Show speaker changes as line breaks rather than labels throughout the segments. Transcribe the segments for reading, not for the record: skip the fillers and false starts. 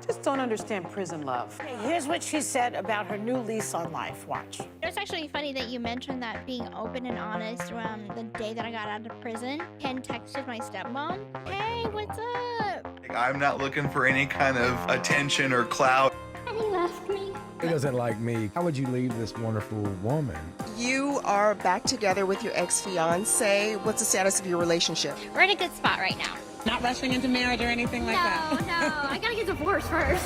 just don't understand prison love.
Hey, here's what she said about her new lease on life. Watch.
It's actually funny that you mentioned that being open and honest around the day that I got out of prison. Ken texted my stepmom, "Hey, what's up?"
I'm not looking for any kind of attention or clout.
And he left me.
He doesn't like me. How would you leave this wonderful woman?
You are back together with your ex-fiance. What's the status of your relationship?
We're in a good spot right now.
Not rushing into marriage or anything like that?
No, I gotta get divorced first.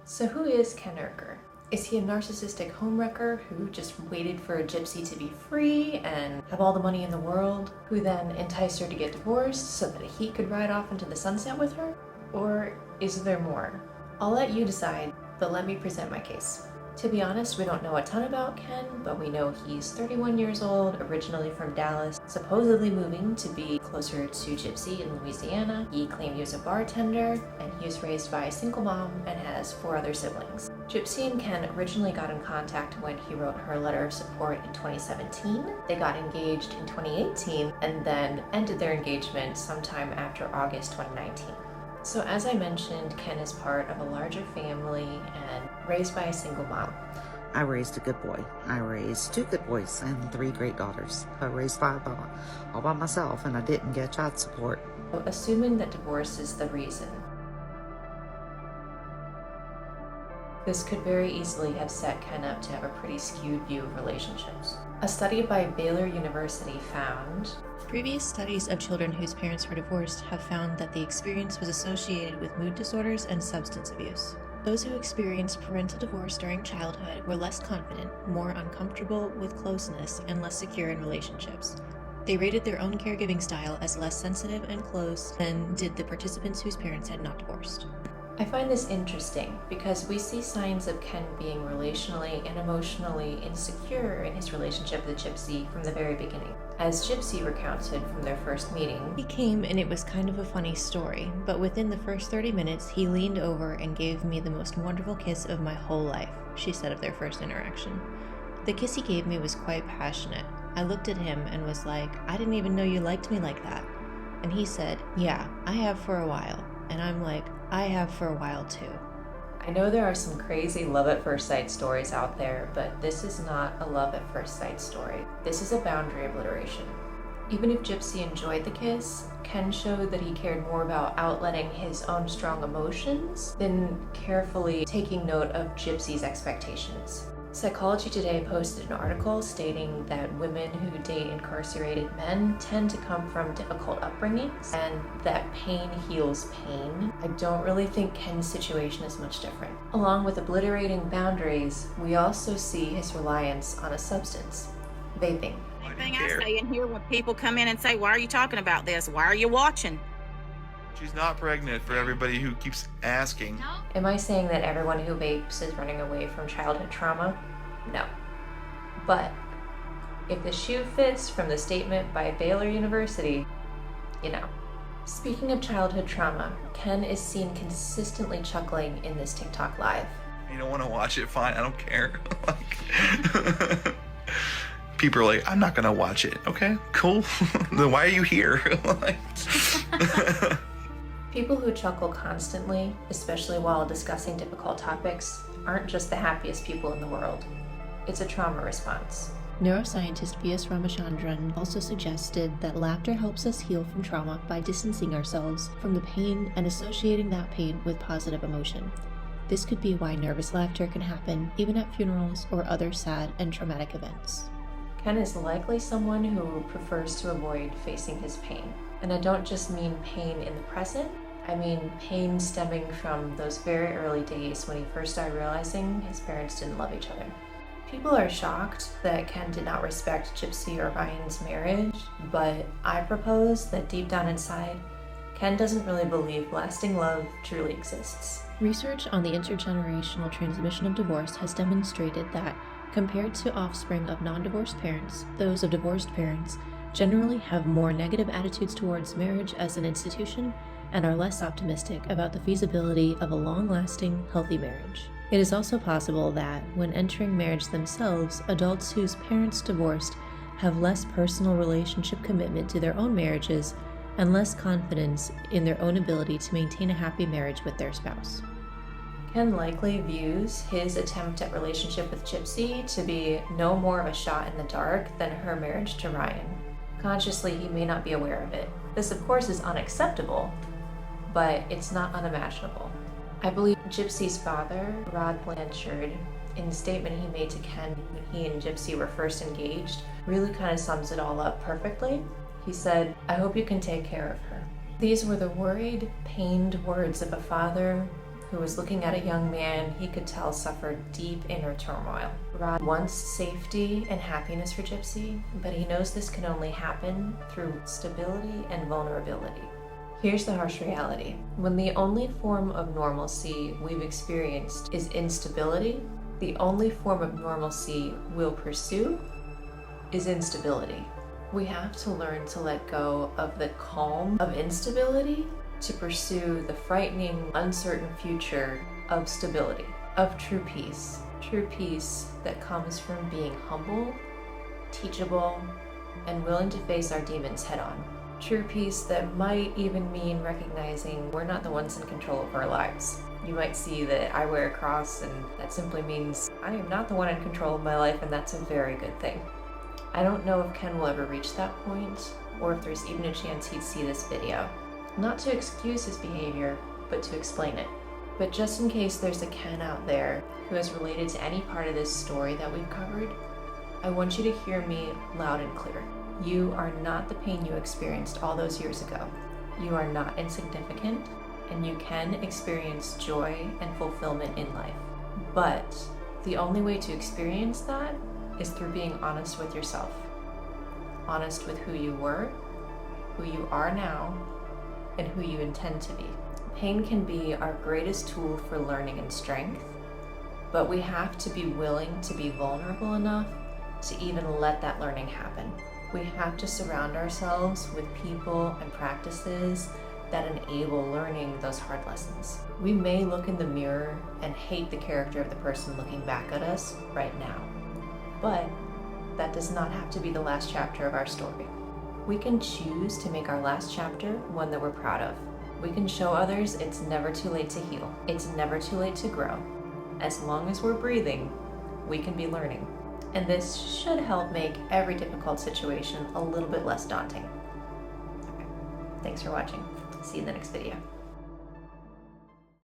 So who is Ken Urker? Is he a narcissistic homewrecker who just waited for a Gypsy to be free and have all the money in the world, who then enticed her to get divorced so that he could ride off into the sunset with her? Or is there more? I'll let you decide, but let me present my case. To be honest, we don't know a ton about Ken, but we know he's 31 years old, originally from Dallas, supposedly moving to be closer to Gypsy in Louisiana. He claimed he was a bartender, and he was raised by a single mom and has 4 other siblings. Gypsy and Ken originally got in contact when he wrote her letter of support in 2017. They got engaged in 2018 and then ended their engagement sometime after August 2019. So as I mentioned, Ken is part of a larger family and raised by a single mom.
I raised a good boy. I raised 2 good boys and 3 great daughters. I raised 5 all by myself, and I didn't get child support.
So assuming that divorce is the reason, this could very easily have set Ken up to have a pretty skewed view of relationships. A study by Baylor University found previous studies of children whose parents were divorced have found that the experience was associated with mood disorders and substance abuse. Those who experienced parental divorce during childhood were less confident, more uncomfortable with closeness, and less secure in relationships. They rated their own caregiving style as less sensitive and close than did the participants whose parents had not divorced. I find this interesting because we see signs of Ken being relationally and emotionally insecure in his relationship with Gypsy from the very beginning. As Gypsy recounted from their first meeting, he came and it was kind of a funny story, but within the first 30 minutes he leaned over and gave me the most wonderful kiss of my whole life, she said of their first interaction. The kiss he gave me was quite passionate. I looked at him and was like, "I didn't even know you liked me like that." And he said, "Yeah, I have for a while." And I'm like, I have for a while too. I know there are some crazy love at first sight stories out there, but this is not a love at first sight story. This is a boundary obliteration. Even if Gypsy enjoyed the kiss, Ken showed that he cared more about outletting his own strong emotions than carefully taking note of Gypsy's expectations. Psychology Today posted an article stating that women who date incarcerated men tend to come from difficult upbringings and that pain heals pain. I don't really think Ken's situation is much different. Along with obliterating boundaries, we also see his reliance on a substance, vaping.
One thing I say in here when people come in and say, "Why are you talking about this? Why are you watching?"
She's not pregnant for everybody who keeps asking.
No.
Am I saying that everyone who vapes is running away from childhood trauma? No. But if the shoe fits from the statement by Baylor University, you know. Speaking of childhood trauma, Ken is seen consistently chuckling in this TikTok live.
You don't want to watch it? Fine, I don't care. Like, people are like, "I'm not gonna watch it." Okay, cool. Then why are you here? Like,
People who chuckle constantly, especially while discussing difficult topics, aren't just the happiest people in the world. It's a trauma response. Neuroscientist V.S. Ramachandran also suggested that laughter helps us heal from trauma by distancing ourselves from the pain and associating that pain with positive emotion. This could be why nervous laughter can happen even at funerals or other sad and traumatic events. Ken is likely someone who prefers to avoid facing his pain. And I don't just mean pain in the present, I mean pain stemming from those very early days when he first started realizing his parents didn't love each other. People are shocked that Ken did not respect Gypsy or Ryan's marriage, but I propose that deep down inside, Ken doesn't really believe lasting love truly exists. Research on the intergenerational transmission of divorce has demonstrated that, compared to offspring of non-divorced parents, those of divorced parents generally have more negative attitudes towards marriage as an institution and are less optimistic about the feasibility of a long-lasting, healthy marriage. It is also possible that, when entering marriage themselves, adults whose parents divorced have less personal relationship commitment to their own marriages and less confidence in their own ability to maintain a happy marriage with their spouse. Ken likely views his attempt at relationship with Gypsy to be no more of a shot in the dark than her marriage to Ryan. Consciously, he may not be aware of it. This, of course, is unacceptable, but it's not unimaginable. I believe Gypsy's father, Rod Blanchard, in the statement he made to Ken when he and Gypsy were first engaged, really kind of sums it all up perfectly. He said, "I hope you can take care of her." These were the worried, pained words of a father who was looking at a young man he could tell suffered deep inner turmoil. Rod wants safety and happiness for Gypsy, but he knows this can only happen through stability and vulnerability. Here's the harsh reality. When the only form of normalcy we've experienced is instability, the only form of normalcy we'll pursue is instability. We have to learn to let go of the calm of instability to pursue the frightening, uncertain future of stability, of true peace that comes from being humble, teachable, and willing to face our demons head on. True peace that might even mean recognizing we're not the ones in control of our lives. You might see that I wear a cross, and that simply means I am not the one in control of my life, and that's a very good thing. I don't know if Ken will ever reach that point, or if there's even a chance he'd see this video. Not to excuse his behavior, but to explain it. But just in case there's a Ken out there who has related to any part of this story that we've covered, I want you to hear me loud and clear. You are not the pain you experienced all those years ago. You are not insignificant, and you can experience joy and fulfillment in life. But the only way to experience that is through being honest with yourself. Honest with who you were, who you are now, and who you intend to be. Pain can be our greatest tool for learning and strength, but we have to be willing to be vulnerable enough to even let that learning happen. We have to surround ourselves with people and practices that enable learning those hard lessons. We may look in the mirror and hate the character of the person looking back at us right now, but that does not have to be the last chapter of our story. We can choose to make our last chapter one that we're proud of. We can show others it's never too late to heal. It's never too late to grow. As long as we're breathing, we can be learning. And this should help make every difficult situation a little bit less daunting. Okay. Thanks for watching. See you in the next video.